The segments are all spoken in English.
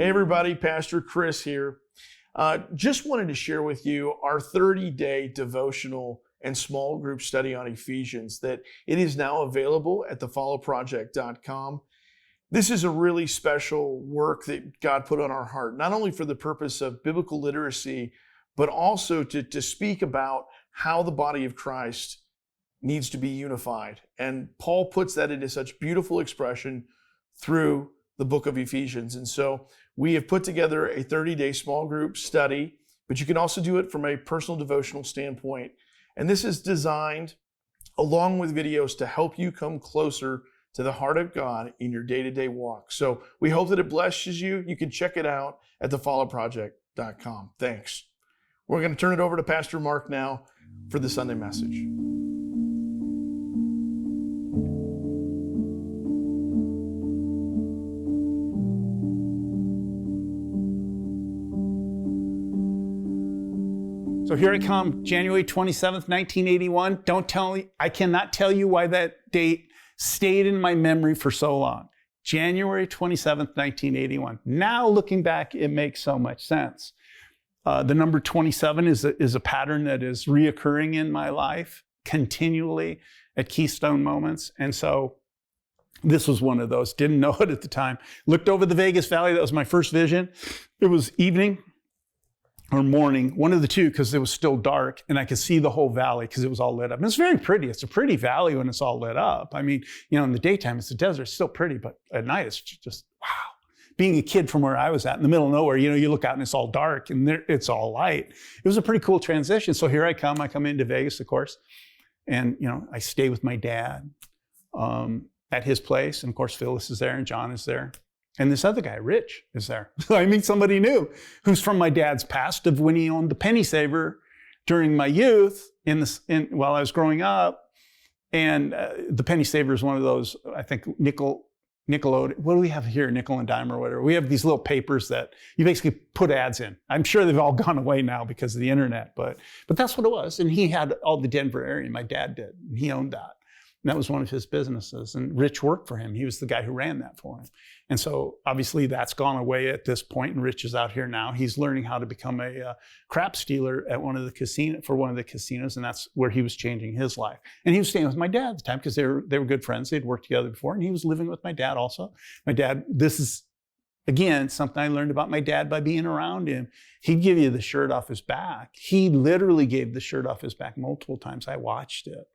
Hey everybody, Pastor Chris here. Just wanted to share with you our 30-day devotional and small group study on Ephesians that it is now available at thefollowproject.com. This is a really special work that God put on our heart, not only for the purpose of biblical literacy, but also to speak about how the body of Christ needs to be unified. And Paul puts that into such beautiful expression through the book of Ephesians. And so we have put together a 30-day small group study, but you can also do it from a personal devotional standpoint. And this is designed along with videos to help you come closer to the heart of God in your day-to-day walk. So we hope that it blesses you. You can check it out at thefollowproject.com. Thanks. We're going to turn it over to Pastor Mark now for the Sunday message. So here I come, January 27th, 1981. I cannot tell you why that date stayed in my memory for so long. January 27th, 1981. Now looking back, it makes so much sense. The number 27 is a pattern that is reoccurring in my life continually at keystone moments. And so this was one of those. Didn't know it at the time. Looked over the Vegas Valley. That was my first vision. It was evening or morning, one of the two, because it was still dark and I could see the whole valley because it was all lit up. And it's very pretty. It's a pretty valley when it's all lit up. I mean, in the daytime, it's a desert, it's still pretty, but at night, it's just, wow. Being a kid from where I was at in the middle of nowhere, you look out and it's all dark and it's all light. It was a pretty cool transition. So here I come into Vegas, of course. And, I stay with my dad at his place. And of course, Phyllis is there and John is there. And this other guy, Rich, is there. I meet somebody new who's from my dad's past of when he owned the Penny Saver during my youth while I was growing up. And the Penny Saver is one of those, I think, Nickelodeon. What do we have here? Nickel and dime or whatever. We have these little papers that you basically put ads in. I'm sure they've all gone away now because of the internet, but that's what it was. And he had all the Denver area. My dad did. And he owned that. And that was one of his businesses. And Rich worked for him. He was the guy who ran that for him. And so obviously that's gone away at this point, and Rich is out here now. He's learning how to become a crap stealer at one of the casinos, and that's where he was changing his life. And he was staying with my dad at the time because they were good friends. They'd worked together before, and he was living with my dad also. My dad, this is, again, something I learned about my dad by being around him. He'd give you the shirt off his back. He literally gave the shirt off his back multiple times. I watched it.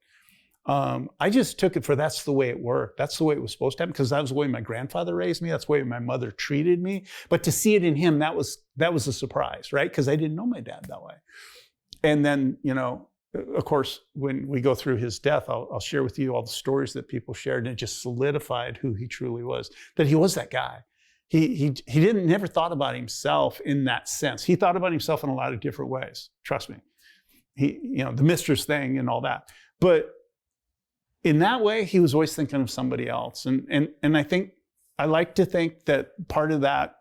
I just took it for that's the way it worked. That's the way it was supposed to happen because that was the way my grandfather raised me. That's the way my mother treated me. But to see it in him, that was a surprise, right? Because I didn't know my dad that way. And then, of course, when we go through his death, I'll share with you all the stories that people shared, and it just solidified who he truly was, that he was that guy. He never thought about himself in that sense. He thought about himself in a lot of different ways. Trust me. The mistress thing and all that. But in that way, he was always thinking of somebody else. And I like to think that part of that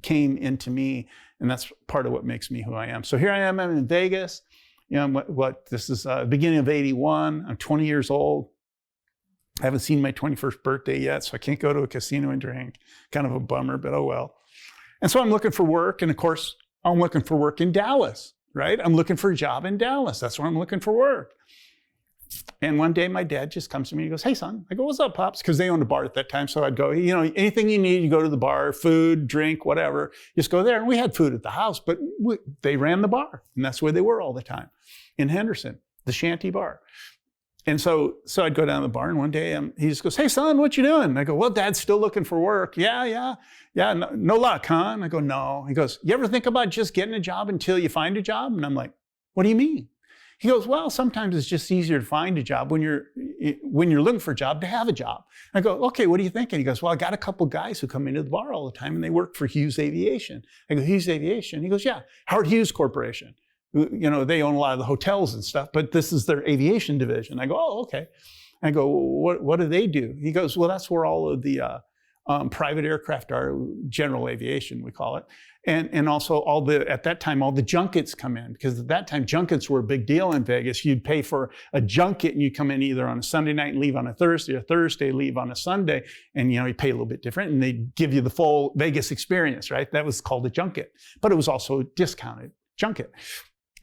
came into me, and that's part of what makes me who I am. So here I am, I'm in Vegas. This is the beginning of 81. I'm 20 years old. I haven't seen my 21st birthday yet, so I can't go to a casino and drink. Kind of a bummer, but oh well. And so I'm looking for work, and of course, I'm looking for work in Dallas, right? I'm looking for a job in Dallas. That's where I'm looking for work. And one day my dad just comes to me and goes, "Hey son." I go, "What's up, Pops?" Because they owned a bar at that time. So I'd go, anything you need, you go to the bar, food, drink, whatever, just go there. And we had food at the house, but they ran the bar. And that's where they were all the time in Henderson, the Shanty Bar. And so I'd go down to the bar, and one day he just goes, "Hey son, what you doing?" And I go, "Well, Dad's still looking for work." Yeah, no luck, huh? And I go, "No." He goes, "You ever think about just getting a job until you find a job?" And I'm like, "What do you mean?" He goes, "Well, sometimes it's just easier to find a job when you're looking for a job to have a job." I go, "Okay, what are you thinking?" He goes, "Well, I got a couple guys who come into the bar all the time and they work for Hughes Aviation." I go, "Hughes Aviation?" He goes, "Yeah, Howard Hughes Corporation. They own a lot of the hotels and stuff, but this is their aviation division." I go, "Oh, okay." I go, what do they do?" He goes, "Well, that's where all of the private aircraft are general aviation, we call it. And also at that time, all the junkets come in, because at that time, junkets were a big deal in Vegas. You'd pay for a junket and you come in either on a Sunday night and leave on a Thursday, or Thursday, leave on a Sunday. And, you pay a little bit different, and they give you the full Vegas experience, right? That was called a junket, but it was also a discounted junket.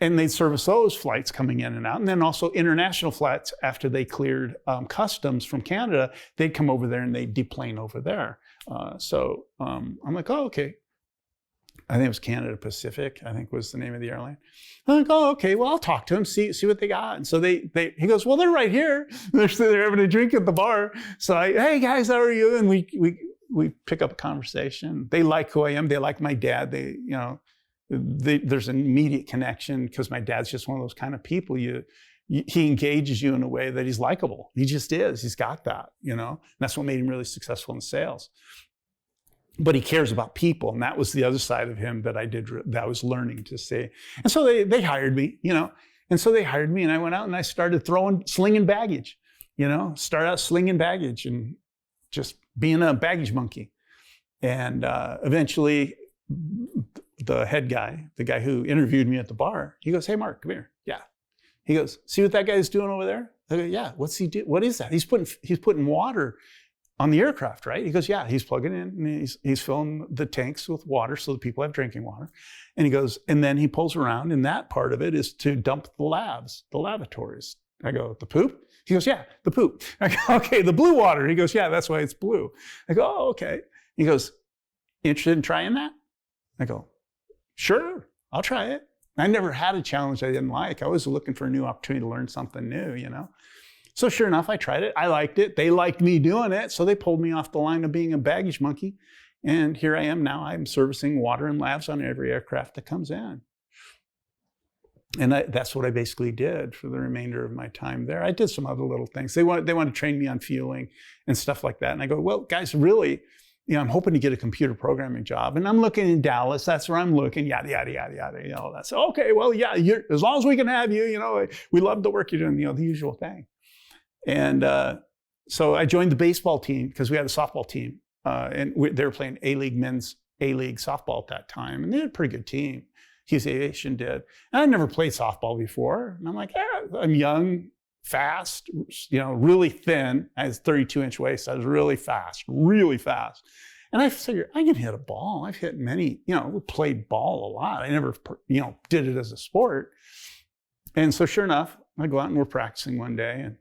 And they'd service those flights coming in and out. And then also international flights after they cleared customs from Canada, they'd come over there and they'd deplane over there. So I'm like, oh, okay. I think it was Canada Pacific, I think was the name of the airline. I'm like, oh, okay, well, I'll talk to them, see what they got. And so he goes, well, they're right here. They're having a drink at the bar. So hey guys, how are you? And we pick up a conversation. They like who I am. They like my dad. There's an immediate connection because my dad's just one of those kind of people. He engages you in a way that he's likable. He just is. He's got that, And that's what made him really successful in sales. But he cares about people, and that was the other side of him that I was learning to see. And so they hired me, And so they hired me, and I went out and I started slinging baggage, Started out slinging baggage and just being a baggage monkey. And eventually, the head guy, the guy who interviewed me at the bar, he goes, hey, Mark, come here. Yeah. He goes, see what that guy's doing over there? I go, yeah. What's he do? What is that? He's putting water on the aircraft, right? He goes, yeah, he's plugging in and he's filling the tanks with water so the people have drinking water. And he goes, and then he pulls around, and that part of it is to dump the lavatories. I go, the poop? He goes, yeah, the poop. I go, okay, the blue water. He goes, yeah, that's why it's blue. I go, oh, okay. He goes, interested in trying that? I go, sure, I'll try it. I never had a challenge I didn't like. I was looking for a new opportunity to learn something new, So sure enough, I tried it. I liked it. They liked me doing it. So they pulled me off the line of being a baggage monkey. And here I am now. I'm servicing water and labs on every aircraft that comes in. And that's what I basically did for the remainder of my time there. I did some other little things. They want to train me on fueling and stuff like that. And I go, well, guys, really, I'm hoping to get a computer programming job. And I'm looking in Dallas. That's where I'm looking. Yada, yada, yada, yada. That's okay. Well, yeah, as long as we can have you, we love the work you're doing, the usual thing. And so I joined the baseball team because we had a softball team. And they were playing men's A-League softball at that time. And they had a pretty good team. Hughes Aviation did. And I'd never played softball before. And I'm like, I'm young, fast, really thin. I had 32-inch waist. I was really fast. And I figured I can hit a ball. I've hit many, we played ball a lot. I never, did it as a sport. And so sure enough, I go out and we're practicing one day. And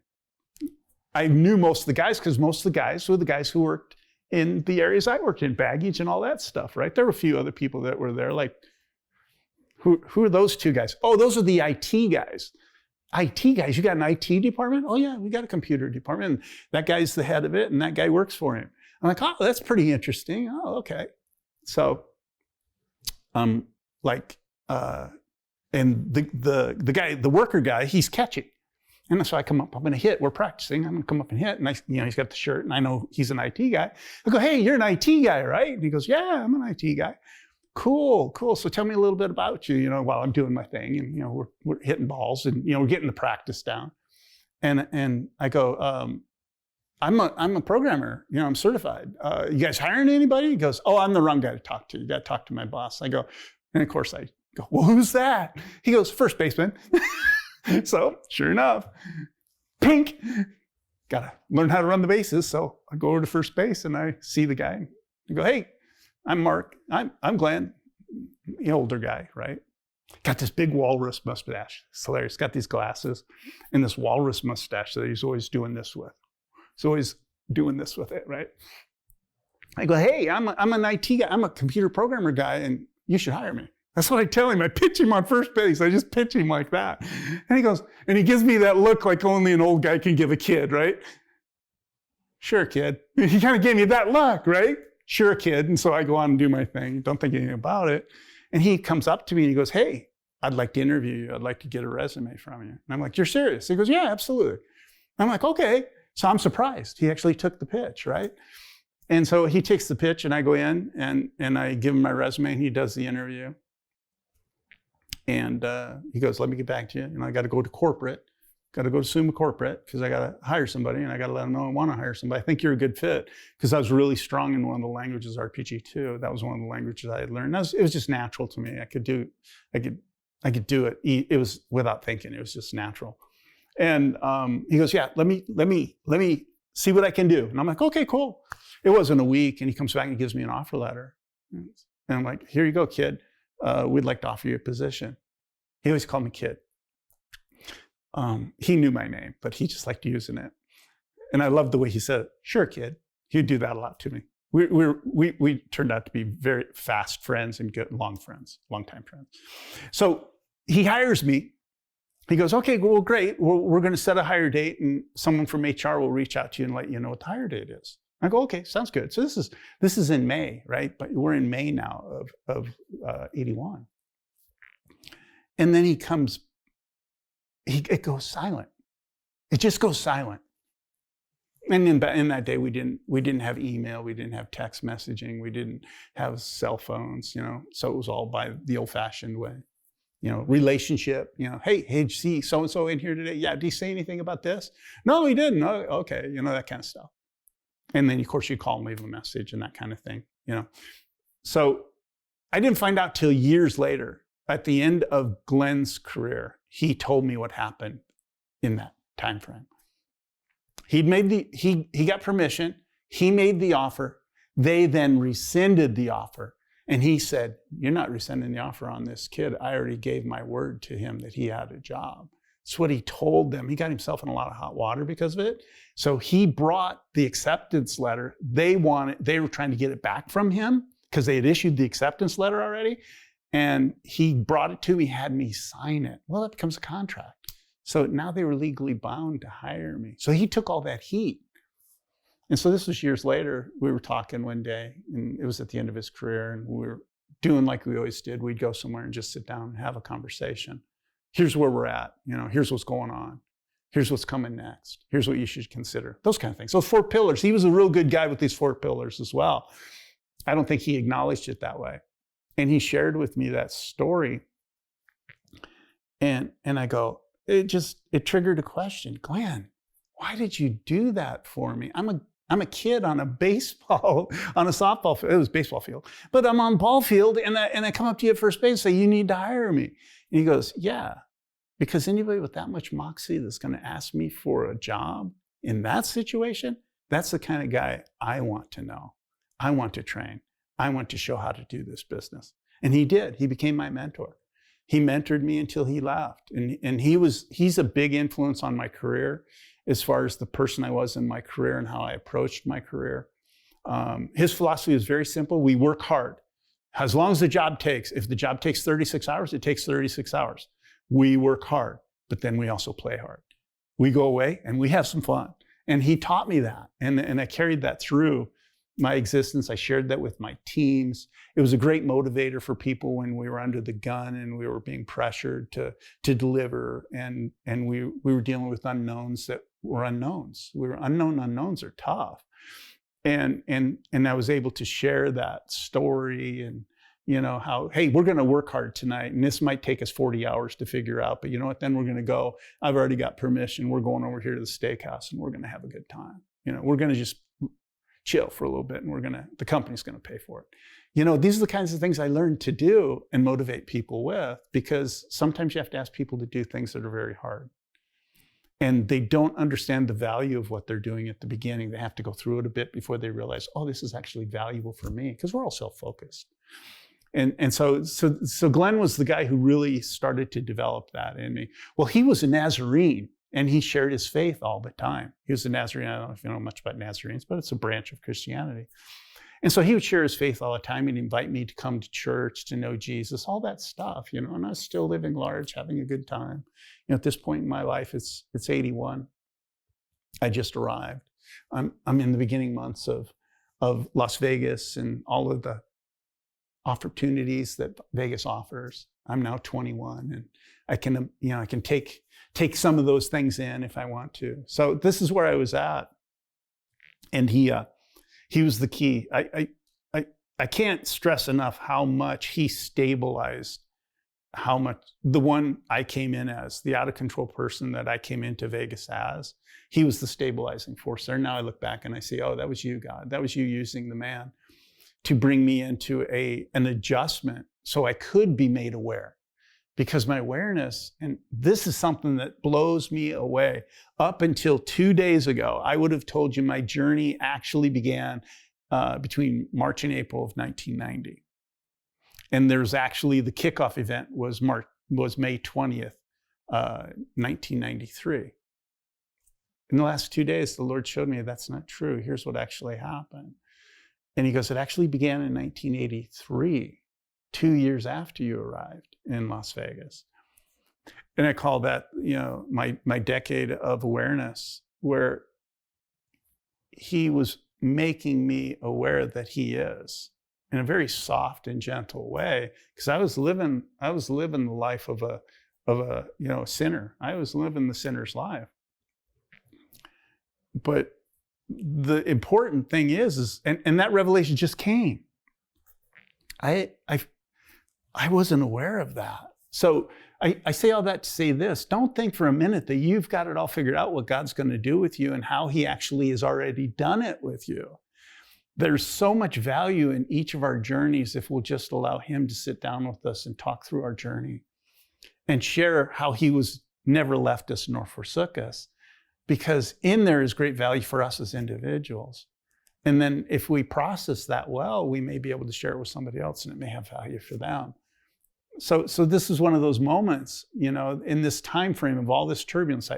I knew most of the guys because most of the guys were the guys who worked in the areas I worked in, baggage and all that stuff, right? There were a few other people that were there, like, who are those two guys? Oh, those are the IT guys. IT guys, you got an IT department? Oh yeah, we got a computer department. And that guy's the head of it, and that guy works for him. I'm like, oh, that's pretty interesting. Oh, okay. So, and the guy, the worker guy, he's catching. And so I come up, I'm going to hit. We're practicing. I'm going to come up and hit. And he's got the shirt, and I know he's an IT guy. I go, hey, you're an IT guy, right? And he goes, yeah, I'm an IT guy. Cool. So tell me a little bit about you, while I'm doing my thing. And, we're hitting balls and, we're getting the practice down. And I go, I'm a programmer, I'm certified. You guys hiring anybody? He goes, oh, I'm the wrong guy to talk to. You got to talk to my boss. I go, and of course I go, well, who's that? He goes, first baseman. So sure enough, pink, got to learn how to run the bases. So I go over to first base and I see the guy. I go, hey, I'm Mark. I'm Glenn, the older guy, right? Got this big walrus mustache. It's hilarious. Got these glasses and this walrus mustache that he's always doing this with. He's always doing this with it, right? I go, hey, I'm an IT guy. I'm a computer programmer guy, and you should hire me. That's what I tell him. I pitch him on first base. I just pitch him like that. And he goes, and he gives me that look like only an old guy can give a kid, right? Sure, kid. He kind of gave me that look, right? Sure, kid. And so I go on and do my thing. Don't think anything about it. And he comes up to me and he goes, hey, I'd like to interview you. I'd like to get a resume from you. And I'm like, you're serious? He goes, yeah, absolutely. I'm like, okay. So I'm surprised. He actually took the pitch, right? And so he takes the pitch and I go in and I give him my resume and he does the interview. And he goes, let me get back to you. I got to go to corporate Got to go to SUMA corporate because I got to hire somebody and I got to let them know I want to hire somebody. I think you're a good fit because I was really strong in one of the languages, RPG2. That was one of the languages I had learned. It was just natural to me. I could do it. It was without thinking. It was just natural. And he goes, yeah, let me see what I can do. And I'm like, okay, cool. It wasn't a week, and he comes back and he gives me an offer letter. And I'm like, here you go, kid. We'd like to offer you a position. He always called me kid. He knew my name, but he just liked using it. And I loved the way he said it. Sure, kid. He'd do that a lot to me. We turned out to be very fast friends and good, long-time friends. So he hires me. He goes, okay, well, great. We're going to set a hire date, and someone from HR will reach out to you and let you know what the hire date is. I go, okay, sounds good. So this is in May, right? But we're in May now of 81. And then it goes silent. It just goes silent. And in that day, we didn't have email, we didn't have text messaging, we didn't have cell phones, so it was all by the old-fashioned way. Relationship, hey, see so-and-so in here today? Yeah, did he say anything about this? No, he didn't. Oh, okay, that kind of stuff. And then, of course, you call and leave a message and that kind of thing, So I didn't find out till years later. At the end of Glenn's career, he told me what happened in that time frame. He got permission. He made the offer. They then rescinded the offer. And he said, you're not rescinding the offer on this kid. I already gave my word to him that he had a job. That's what he told them. He got himself in a lot of hot water because of it. So he brought the acceptance letter. They were trying to get it back from him because they had issued the acceptance letter already. And he brought it to me, had me sign it. Well, it becomes a contract. So now they were legally bound to hire me. So he took all that heat. And so this was years later. We were talking one day, and it was at the end of his career, and we were doing like we always did. We'd go somewhere and just sit down and have a conversation. Here's where we're at. Here's what's going on. Here's what's coming next. Here's what you should consider. Those kind of things. Those 4 pillars. He was a real good guy with these 4 pillars as well. I don't think he acknowledged it that way. And he shared with me that story. And I go, it triggered a question. Glenn, why did you do that for me? I'm a kid on a softball field. It was baseball field. But I'm on ball field, and I come up to you at first base and say, you need to hire me. And he goes, yeah, because anybody with that much moxie that's going to ask me for a job in that situation, that's the kind of guy I want to know. I want to train. I want to show how to do this business. And he did. He became my mentor. He mentored me until he left. And he's a big influence on my career as far as the person I was in my career and how I approached my career. His philosophy is very simple. We work hard. As long as the job takes, if the job takes 36 hours, it takes 36 hours. We work hard, but then we also play hard. We go away and we have some fun. And he taught me that. And I carried that through my existence. I shared that with my teams. It was a great motivator for people when we were under the gun and we were being pressured to deliver. And we were dealing with unknowns that were unknowns. Unknowns are tough. And I was able to share that story and, how, hey, we're going to work hard tonight. And this might take us 40 hours to figure out. But you know what? Then we're going to go. I've already got permission. We're going over here to the steakhouse and we're going to have a good time. We're going to just chill for a little bit and the company's going to pay for it. These are the kinds of things I learned to do and motivate people with, because sometimes you have to ask people to do things that are very hard. And they don't understand the value of what they're doing at the beginning. They have to go through it a bit before they realize, oh, this is actually valuable for me, because we're all self-focused. And so Glenn was the guy who really started to develop that in me. Well, he was a Nazarene. And he shared his faith all the time. He was a Nazarene. I don't know if you know much about Nazarenes, but it's a branch of Christianity. And so he would share his faith all the time. He'd invite me to come to church, to know Jesus, all that stuff, and I was still living large, having a good time. At this point in my life, it's 81. I just arrived. I'm in the beginning months of Las Vegas and all of the opportunities that Vegas offers. I'm now 21, and I can take some of those things in if I want to. So this is where I was at, and he was the key. I can't stress enough how much he stabilized how much the one I came in as, the out of control person that I came into Vegas as, he was the stabilizing force there. Now I look back and I see, oh, that was you, God. That was you using the man to bring me into an adjustment so I could be made aware. Because my awareness, and this is something that blows me away, up until 2 days ago, I would have told you my journey actually began between March and April of 1990. And there's actually, the kickoff event was May 20th, 1993. In the last 2 days, the Lord showed me that's not true. Here's what actually happened. And he goes, it actually began in 1983, 2 years after you arrived in Las Vegas. And I call that, my decade of awareness, where he was making me aware that he is, in a very soft and gentle way, because I was living the life of a sinner. I was living the sinner's life. But the important thing is and that revelation just came. I wasn't aware of that. So I say all that to say this: don't think for a minute that you've got it all figured out what God's going to do with you and how he actually has already done it with you. There's so much value in each of our journeys if we'll just allow him to sit down with us and talk through our journey and share how he was never left us nor forsook us, because in there is great value for us as individuals. And then if we process that well, we may be able to share it with somebody else and it may have value for them. So this is one of those moments, in this time frame of all this turbulence.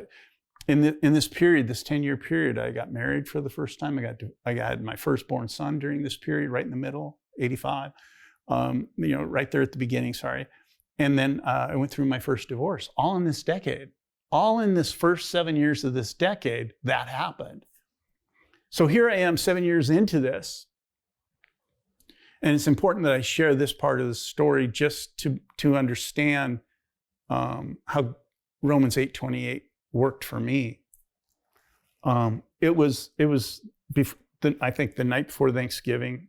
In this period, this 10-year period, I got married for the first time. I had my firstborn son during this period, right in the middle, 85, right there at the beginning, sorry. And then I went through my first divorce, all in this decade. All in this first 7 years of this decade, that happened. So here I am 7 years into this. And it's important that I share this part of the story just to understand how Romans 8:28 worked for me. It was I think the night before Thanksgiving.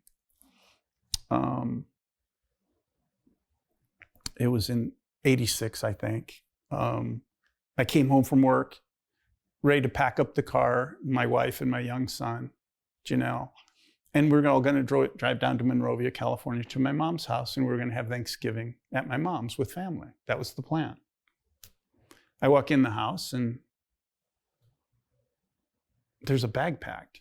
It was in 86, I think. I came home from work, ready to pack up the car, my wife and my young son, Janelle. And we're all going to drive down to Monrovia, California, to my mom's house, and we were going to have Thanksgiving at my mom's with family. That was the plan. I walk in the house, and there's a bag packed.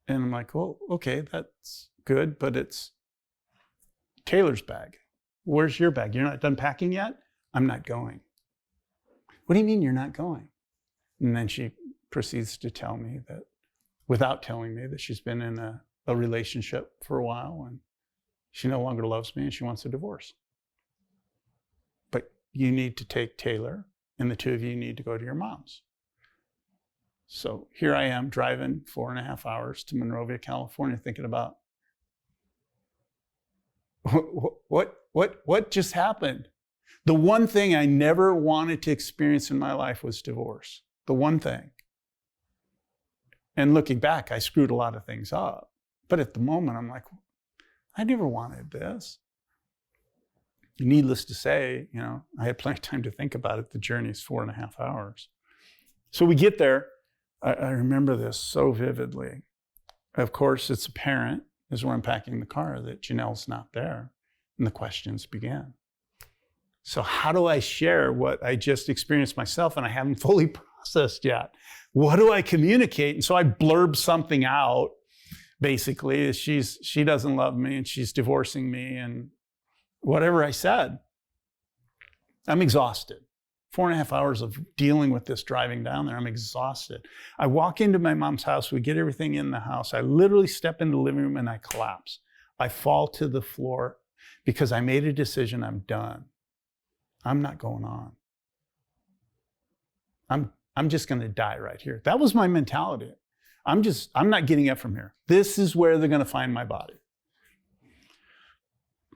And I'm like, well, okay, that's good, but it's Taylor's bag. Where's your bag? You're not done packing yet? I'm not going. What do you mean you're not going? And then she proceeds to tell me that, without telling me, that she's been in a relationship for a while and she no longer loves me and she wants a divorce. But you need to take Taylor and the two of you need to go to your mom's. So here I am driving 4.5 hours to Monrovia, California, thinking about what just happened? The one thing I never wanted to experience in my life was divorce. The one thing. And looking back, I screwed a lot of things up. But at the moment, I'm like, I never wanted this. Needless to say, I had plenty of time to think about it. The journey is 4.5 hours. So we get there. I remember this so vividly. Of course, it's apparent as we're unpacking the car that Janelle's not there. And the questions began. So how do I share what I just experienced myself and I haven't fully processed yet? What do I communicate? And so I blurb something out, basically. She doesn't love me and she's divorcing me and whatever I said. I'm exhausted. 4.5 hours of dealing with this driving down there, I'm exhausted. I walk into my mom's house, we get everything in the house. I literally step into the living room and I collapse. I fall to the floor because I made a decision, I'm done. I'm not going on. I'm just going to die right here. That was my mentality. I'm not getting up from here. This is where they're going to find my body.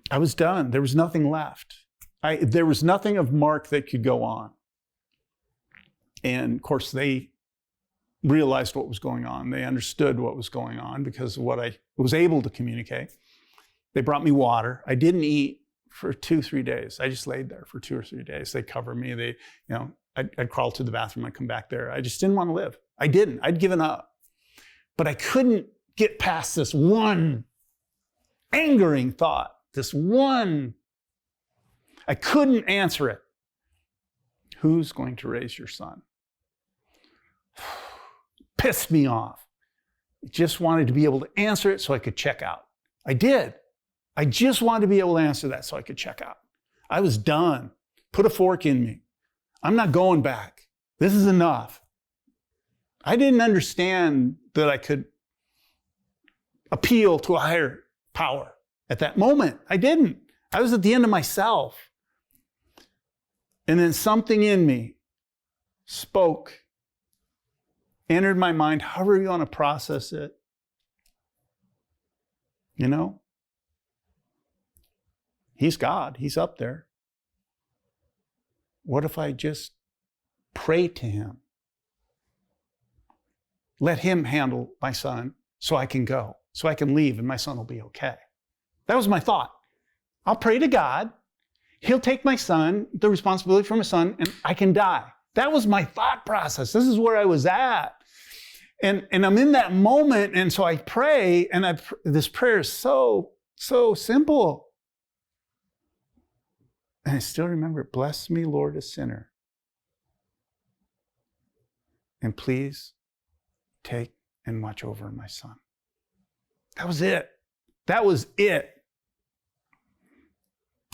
I was done. There was nothing left. There was nothing of mark that could go on. And of course, they realized what was going on. They understood what was going on because of what I was able to communicate. They brought me water. I didn't eat for 2-3 days. I just laid there for 2 or 3 days. They cover me. I'd crawl to the bathroom. I'd come back there. I just didn't want to live. I didn't. I'd given up. But I couldn't get past this one angering thought. I couldn't answer it. Who's going to raise your son? Pissed me off. I just wanted to be able to answer it so I could check out. I did. I just wanted to be able to answer that so I could check out. I was done. Put a fork in me. I'm not going back. This is enough. I didn't understand that I could appeal to a higher power at that moment. I didn't. I was at the end of myself. And then something in me spoke, entered my mind, however you want to process it. You know? He's God. He's up there. What if I just pray to him? Let him handle my son so I can go, so I can leave and my son will be okay. That was my thought. I'll pray to God. He'll take my son, the responsibility for my son, and I can die. That was my thought process. This is where I was at. And I'm in that moment, and so I pray, and this prayer is so simple. And I still remember, bless me, Lord, a sinner. And please take and watch over my son. That was it. That was it.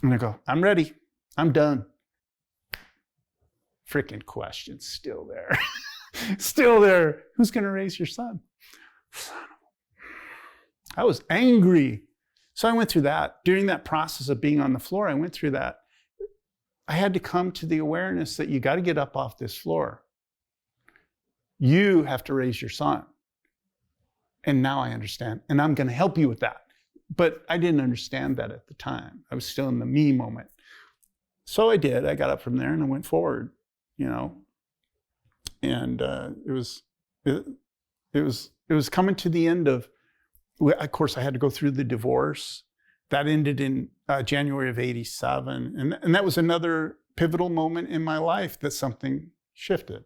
And I go, I'm ready. I'm done. Freaking question still there. Still there. Who's going to raise your son? I was angry. So I went through that. During that process of being on the floor, I went through that. I had to come to the awareness that you got to get up off this floor. You have to raise your son. And now I understand. And I'm going to help you with that. But I didn't understand that at the time. I was still in the me moment. So I did. I got up from there and I went forward, you know. And it was coming to the end of course, I had to go through the divorce. That ended in January of '87. And that was another pivotal moment in my life that something shifted.